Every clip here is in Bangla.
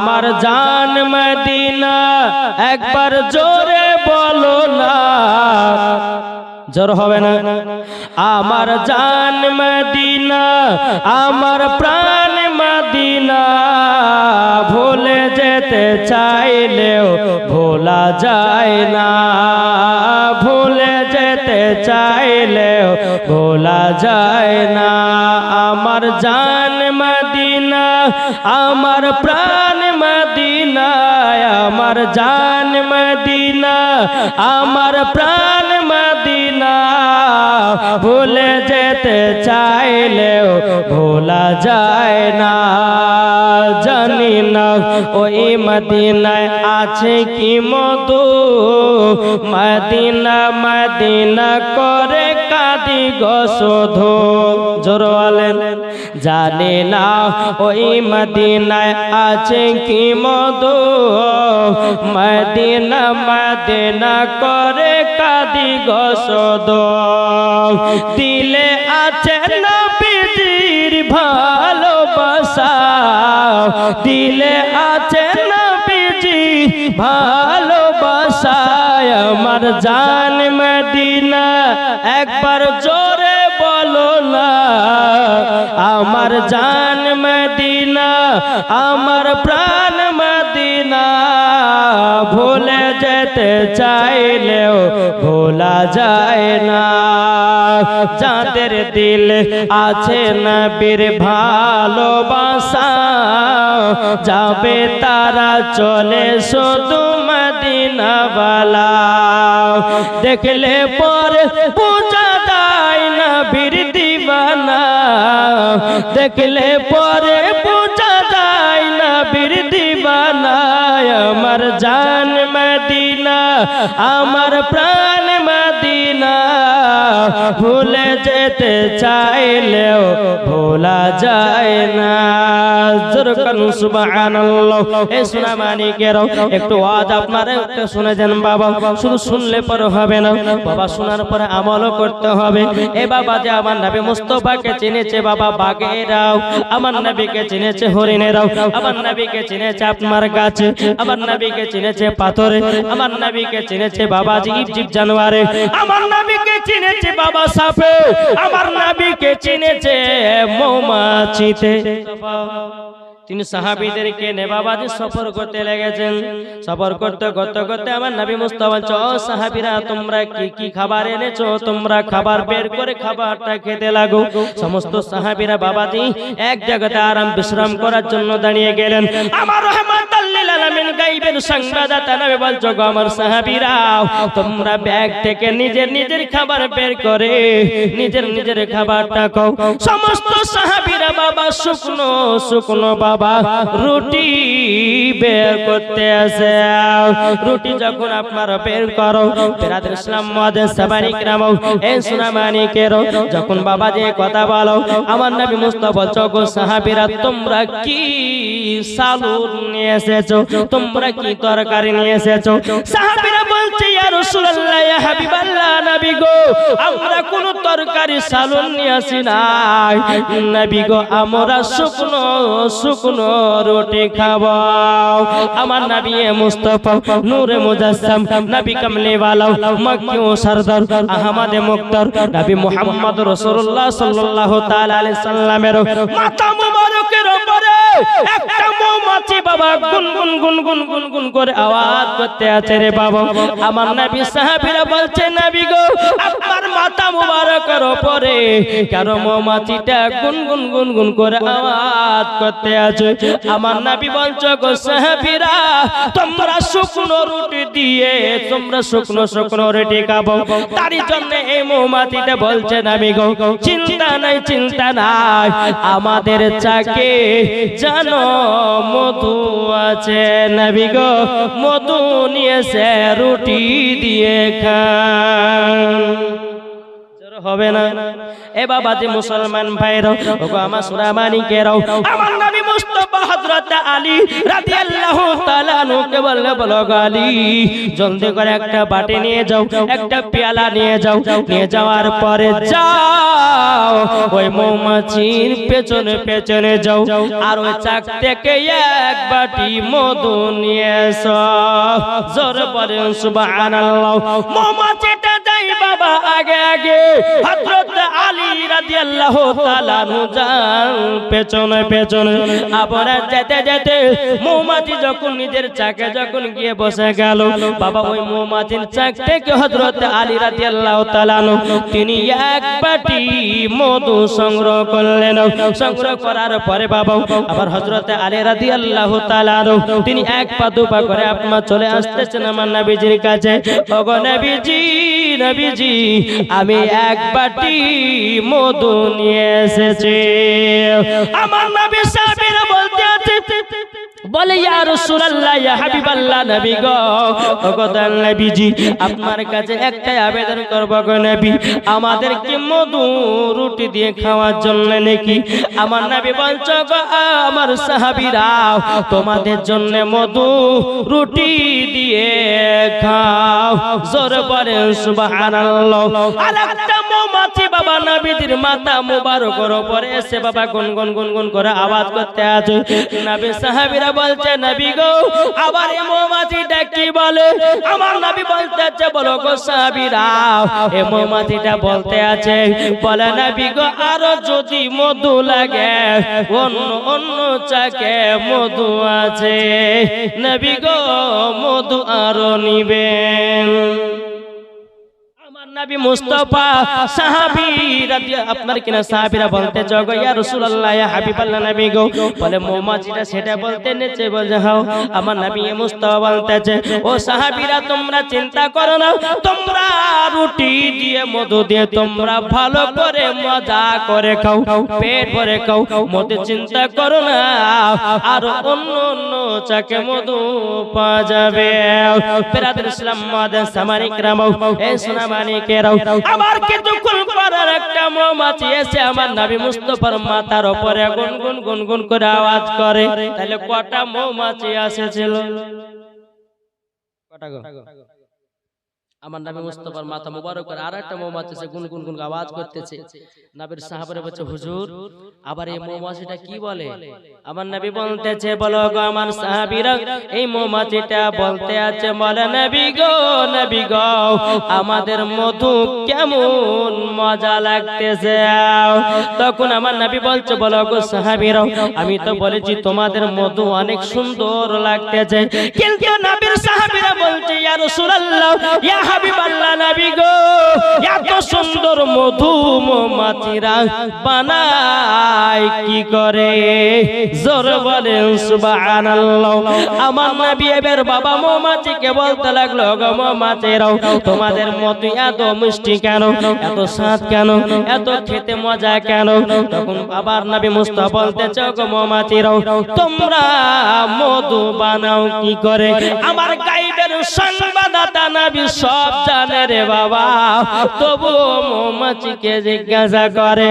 আমার জান মদিনা একবার জোরে বলো না, জোর হবে না। আমার জান মদিনা আমার প্রাণ মদিনা, ভুলে যেতে চাইলেও ভোলা যায় না, ভুলে যেতে চাইলেও ভোলা যায় না। আমার জান মদিনা আমার প্রাণ মদিনা, আমার জান মদিনা আমার প্রাণ মদিনা, ভুলে যেতে চাইলেও ভোলা যায় না। জানি না ওই মদিনায় আছে কি মধু, মদিনা মদিনা করে কাঁদি গো শুধু, জোরে বলেন। জানি না ওই মদিনায় আছে কি মধু, মদিনা মদিনা করে কাঁদি গো শুধু। দিলে আছে নবীজির ভালোবাসা, দিলে আছে নবীজি ভালোবাসা। আমার জান মদিনা একবার জোরে বলো না, আমার জান মদিনা আমার প্রাণ মদিনা, ভুলে যেতে চাইলেও ভোলা যায় না। যাদের দিলে আছে নবীর ভালোবাসা, যাবে তারা চলে শুধু মদিনা বালা। দেখলে পরে বোঝা যায় নবীর দিবানা, দেখলে পরে বোঝা যায় নবীর দিবানা। আমার জান মদিনা আমার প্রাণ মদিনা, ভুলে যেতে চাইলেও ভোলা যায় না। জোরকান সুবহানাল্লাহ। এ সোনা মানিকেরাও একটু ওয়াজ আপনারা একটু শুনে যান বাবা, শুধু শুনলে পরে হবে না বাবা, শোনার পরে আমলও করতে হবে। এ বাবা যে আমার নবী মুস্তাফাকে চিনেছে বাবা বাঘেরাও, আমার নবীকে চিনেছে হরিণেরাও, আমার নবীকে চিনেছে আপনার গাছে, আমার নবীকে চিনেছে পাথরে, আমার নবীকে চিনেছে বাবা জীব জীব জানোয়ারে, আমার নবীকে চিনেছে বাবা সাপে, আমার নবীকে চিনেছে মৌমাছিতে। তিনি সাহাবীদেরকে নেবাবাজি সফর করতে লেগেছেন। সফর করতে করতে করতে আমার নবী মুস্তাফা বলছে, ও সাহাবীরা তোমরা কি কি খাবার এনেছো, তোমরা খাবার বের করে খাবারটা খেতে লাগো। সমস্ত সাহাবীরা বাবাজি এক জায়গাতে আরাম বিশ্রাম করার জন্য দাঁড়িয়ে গেলেন। আমার রহমাতুল লিল আলামিন গায়বের সংবাদদাতা নবী বলছো, গো আমার সাহাবীরা তোমরা ব্যাগ থেকে নিজের নিজের খাবার বের করে নিজের নিজের খাবারটা খাও। সমস্ত সাহাবীরা বাবা শুকনো শুকনো বাবা রুটি বের করতে আসে। রুটি যখন আপনারা বের করো বিরাদর ইসলাম মুআজ্জিজ সাবানি کرام এই সোনা মানিকেরও যখন বাবা যে কথা বলো, আমার নবী মুস্তাফা বলছো, গো সাহাবীরা তোমরা কি সালুন নিয়ে এসেছো, তোমরা কি তরকারি নিয়ে এসেছো? সাহাবীরা বলছে, ইয়া রাসূলুল্লাহ ইয়া হাবিবাল্লাহ নবী গো আমরা কোন তরকারি সালুন নিয়ে আসি নাই, নবী গো আমরা শুকনো শুকনো রুটি খাবো। আমার নবী মুস্তাফা নূরে মুজাসসাম নবী কামলি ওয়ালা মক্কি ও সরদার আহমদে মুক্তার নবী মুহাম্মদ রাসূলুল্লাহ সাল্লাল্লাহু তাআলা আলাইহি সাল্লামের মাথা মুবারকের উপরে একটা মৌমাছি বাবা গুনগুন গুনগুন গুনগুন করে আওয়াজ করতে আছে রে বাবা। আমার নবী সাহাবীরা বলছে, নবী গো আপনার মাথা মুবারকের উপরে কেন মৌমাছিটা গুনগুন গুনগুন করে আওয়াজ করতে আছে? আমার নবী বলছো, গো সাহাবীরা তোমরা শুকনো রুটি দিয়ে তোমরা শুকনো শুকনো রুটি খাবো, তারই জন্য এই মৌমাছিটা বলছে নবী গো চিন্তা নাই চিন্তা নাই, আমাদের চাকে জানো মধু আছে, নবী গো মধু নিয়েছে রুটি দিয়ে খান। হবে না। এ বাবাজি মুসলমান ভাইরা, ওগো আমার সোনামানিকেরাও, আমার নবী মুস্তাফা হযরত আলী রাদিয়াল্লাহু তাআলা আনহুকে বললে, বলো আলী জলদি করে একটা বাটি নিয়ে যাও, একটা পেয়ালা নিয়ে যাও, নিয়ে যাওয়ার পরে যাও ওই মৌমাছির পেছনে পেছনে যাও, আর ওই চাক থেকে এক বাটি মধু নিয়ে এসো। জোরে বলেন সুবহানাল্লাহ। মৌমাছিটা যাই বাবা আগে আগে, হযরত আলী রাদিয়াল্লাহু তাআলা আনহু যান পেছনে পেছনে। আবার যেতে যেতে মৌমাছি যখন নিজের চাকে যখন গিয়ে বসে গেল, বাবা ওই মৌমাছির চাক থেকে হযরত আলী রাদিয়াল্লাহু তাআলা আনহু তিনি এক বাটি মধু সংগ্রহ করলেন। সংগ্রহ করার পরে বাবা আবার হযরত আলী রাদিয়াল্লাহু তাআলা আনহু তিনি এক পা দুপা করে আপনার চলে আসতেছেন আমার নবীজির কাছে। ওগো নবীজি, নবীজি আমি এক বাটি মধু নিয়ে এসেছি। আমার নবী সাহাবীরা বলতে আছে, বলে ইয়া রাসূলুল্লাহ, ইয়া হাবিবাল্লাহ, নবী গো, ওগো দয়াল নবীজি আপনার কাছে একটাই আবেদন করব গো নবী, আমাদের কি মধু রুটি দিয়ে খাওয়ার জন্য নাকি? আমার নবী বলছো গো আমার সাহাবীরা, তোমাদের জন্য মধু রুটি দিয়ে খাও। জোরে বলেন সুবহানাল্লাহ। আরেকটা মৌমাছি বাবা নবীজির মাথা মুবারকের উপরে এসে বাবা গুনগুন গুনগুন করে আওয়াজ করতে আছে। নবী সাহাবীরা বলছে, নবী গো আবার এই মৌমাছিটা কি বলে? আমার নবী বলতে আছে, বলো গো সাহাবীরা, এই মৌমাছিটা বলতে আছে, বলে নবী গো আরো যদি মধু লাগে অন্য অন্য চাকে মধু আছে, নবী গো মধু আরো নিবেন। নবী মুস্তাফা সাহাবীরা আপনার কিনা সাহাবীরা বলতে জগ ইয়া রাসূলুল্লাহ, ইয়া হাবিবাল্লাহ, নবী গো, বলে মৌমাছিটা সেটা বলতে নেচে বলে হাও। আমার নবী মুস্তাফা বলতেছে, ও সাহাবীরা তোমরা চিন্তা করো না, তোমরা রুটি দিয়ে মধু দিয়ে তোমরা ভালো করে মজা করে খাও, পেট ভরে খাও, মধু চিন্তা করো না, আর অন্য অন্য চাকে মধু পাওয়া যাবে। বিরাদর ইসলাম মাদান সামানিক রামাও, এ সোনামানিক আবার কিছুক্ষণ পরে একটা মৌমাছি এসে আমার নবী মুস্তাফার মাথার উপরে গুনগুন গুনগুন করে আওয়াজ করে। তাহলে কটা মৌমাছি এসেছিল? কটা গো? আমার নবী মুস্তাফার মাথা মুবারকের আরেকটা মৌমাছি এসে গুনগুন গুন আওয়াজ করতেছে। নবীর সাহাবারা বলছে, হুজুর আবার এই মৌমাছিটা কি বলে? আমার নবী বলতেছে, বলো গো আমার সাহাবীরা, এই মৌমাছিটা বলতে আছে, বলে নবী গো, নবী গো আমাদের মধু কেমন মজা লাগতেছে। তখন আমার নবী বলছে, বলো গো সাহাবীরা, আমি তো বলেছি তোমাদের মধু অনেক সুন্দর লাগতেছে, কিন্তু নবীর সাহাবীরা বলছে, ইয়া রাসূলুল্লাহ, ইয়া হাবিবাল্লাহ, নবী গো এত সুন্দর মধু মৌমাছিরা বানায় কি করে? জোরে বলেন সুবহানাল্লাহ। আমার নবী এবার বাবা মৌমাছিকে বলতে লাগলো, গো মৌমাছিরাও তোমাদের মধু এত মিষ্টি কেন, এত স্বাদ কেন, এত খেতে মজা কেন? তখন আবার নবী মুস্তাফা বলতেছে, গো মৌমাছিরাও তোমরা মধু বানাও কি করে? আমার গায়েবের সংবাদদাতা নবী সব জানে রে বাবা, তবু মৌমাছিকে জিজ্ঞাসা করে,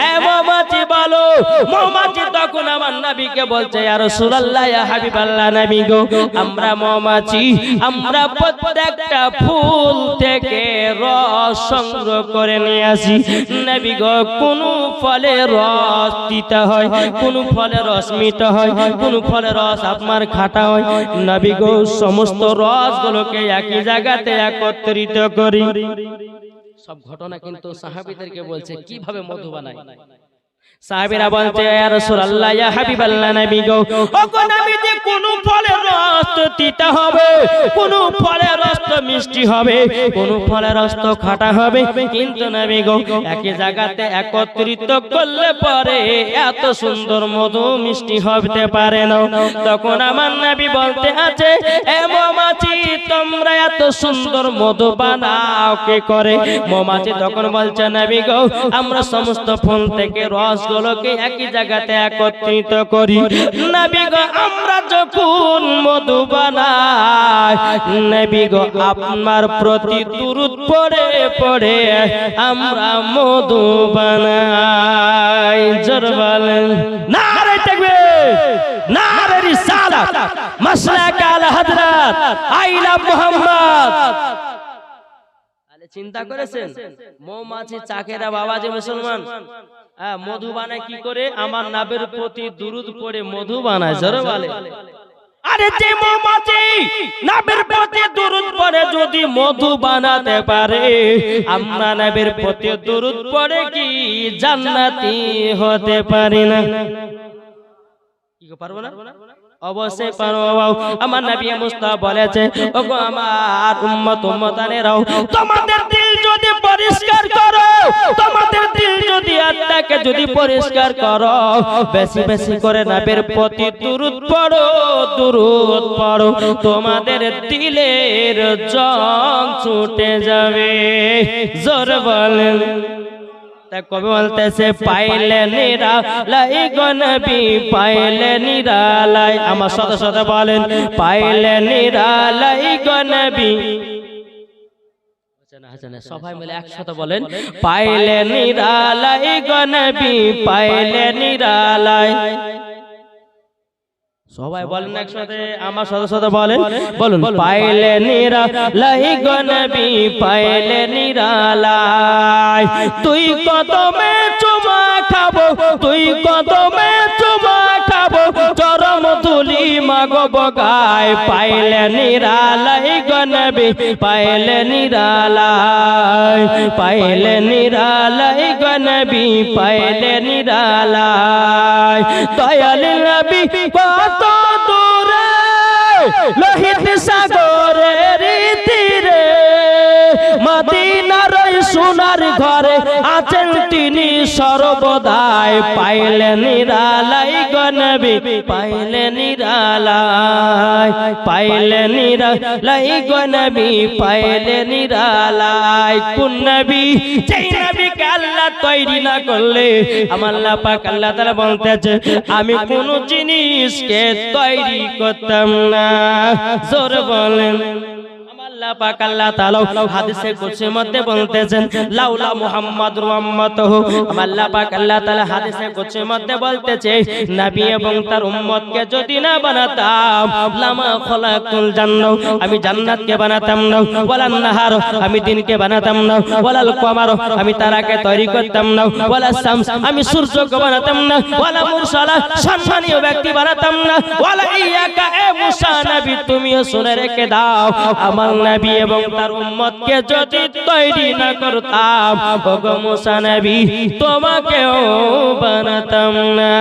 এ মৌমাছি বলো। মৌমাছি তখন আমার নবীকে বলছে, ইয়া রাসূলুল্লাহ, ইয়া হাবিবাল্লাহ, নবী গো আমরা মৌমাছি আমরা প্রত্যেকটা ফুল থেকে রস সংগ্রহ করে নিয়ে আসি। নবী গো কোন ফলের রস তিতা হয়, কোন ফলের রস মিঠা হয়, কোন ফলের রস আপনার খাটা হয়। নবী গো সমস্ত রসগুলোকে একই জায়গাতে একত্রিত করি। সব ঘটনা কিন্তু সাহাবীদেরকে বলছে কিভাবে মধু বানায়। সাহাবীরা বলছে, ইয়া রাসূলুল্লাহ, ইয়া হাবিবাল্লাহ, নবী গো, ওগো নবী যে কোন ফলের রস তো তিতা হবে, কোন ফলের রস তো মিষ্টি হবে, কোন ফলের রস তো খাঁটা হবে, কিন্তু নবী গো একই জায়গাতে একত্রিত করলে পরে এত সুন্দর মধু মিষ্টি হতে পারে না। তখন আমার নবী বলতে আছে, এ মৌমাছি তোমরা এত সুন্দর মধু বানাও কে করে? মৌমাছি তখন বলছে নবী গো আমরা সমস্ত ফুল থেকে রসগুলোকে একই জায়গাতে একত্রিত করি। নবী গো আমরা যখন মধু বানাই নবী গো আপনার প্রতি দুরূদ পড়ে পড়ে আমরা মধু বানাই। জোর বলেন নারে তাকবীর, নারে রিসালাত, Maslak Al Hazrat, I love Muhammad. চিন্তা করেছেন মৌমাছি চাকেরা বাবা যে মুসলমান মধু বানায় কি করে? আমার নবীর প্রতি দুরূদ পড়ে মধু বানায়। জোরে বলে আরে যে মৌমাছি নবীর প্রতি দুরূদ পড়ে যদি মধু বানাতে পারে আমরা নবীর প্রতি দুরূদ পড়ে কি জান্নাতি হতে পারি না? কি পারবো না? অবশ্যই পারবো। আমার নবী মুস্তাফা বলেছে ওগো আমার উম্মত উম্মতানেরাও তোমাদের দিল যদি পরিষ্কার করো, তোমাদের দিল যদি আত্মাকে যদি পরিষ্কার করো, বেশি বেশি করে নবীর প্রতি দুরূদ পড়ো, দুরূদ পড়ো, তোমাদের দিলের জং ছুটে যাবে। জোর বলেন। কবি বলতেছে পাইলে নিরালাই গো নবী পাইলে নিরালাই। আমার সাথে সাথে বলেন পাইলে নিরালাই গো নবী। সবাই মিলে একসাথে বলেন পাইলে নিরালাই গো নবী পাইলে নিরালাই। সবাই বলেন একসাথে, আমার সাথে সাথে বলেন, বলুন পাইলে নিরালাই গো নবী পাইলে নিরালাই। তুই কদমে চুমা খাবো, তুই কদমে চুমা খাবো, চরম ধুলি মাগব গায় পাইলে নিরালাই গো নবী পাইলে নিরালাই, পাইলে নিরালাই গো নবী পাইলে নিরালাই। দয়াল নবী কত দূরে লোহিত সাগরের তীরে মদিনার সোনার ঘরে আছেন তিনি সর্বদাই পাইলে নিরালাই গো নবী পাইলে নিরালাই, পাইলে নিরালাই গো নবী পাইলে নিরালাই। কোন নবী? যেই নবীকে আল্লাহ তৈরি না করলে আমার আল্লাহ পাক আল্লাহ তাআলা বলতেছে আমি কোন জিনিসকে তৈরি করতাম না। জোর বলেন আল্লাহ পাক আল্লাহ তাআলা হাদিসে কুদসির মধ্যে বলতেছেন লাউলা মুহাম্মাদুর উম্মতুহু। আল্লাহ পাক আল্লাহ তাআলা হাদিসে কুদসির মধ্যে বলতেছে নবী এবং তার উম্মতকে যদি না বানাতাম লামা খলাকুল জান্নাহ আমি জান্নাতকে বানাতাম না, ওয়ালান নাহার আমি দিনকে বানাতাম না, ওয়ালাল কমার আমি তারাকে তৈরি করতাম না, ওয়ালাস শামস আমি সূর্যকে বানাতাম না, ওয়ালা মুরসালা সম্মানীয় ব্যক্তি বানাতাম না, ওয়ালা ইয়াকা এ মুসা নবী তুমিও শুনে রেখে দাও আমার নবী এবং তার উম্মতকে যদি তৈরি না করতাম ওগো মুসা নবী তোমাকেও বানাতাম না।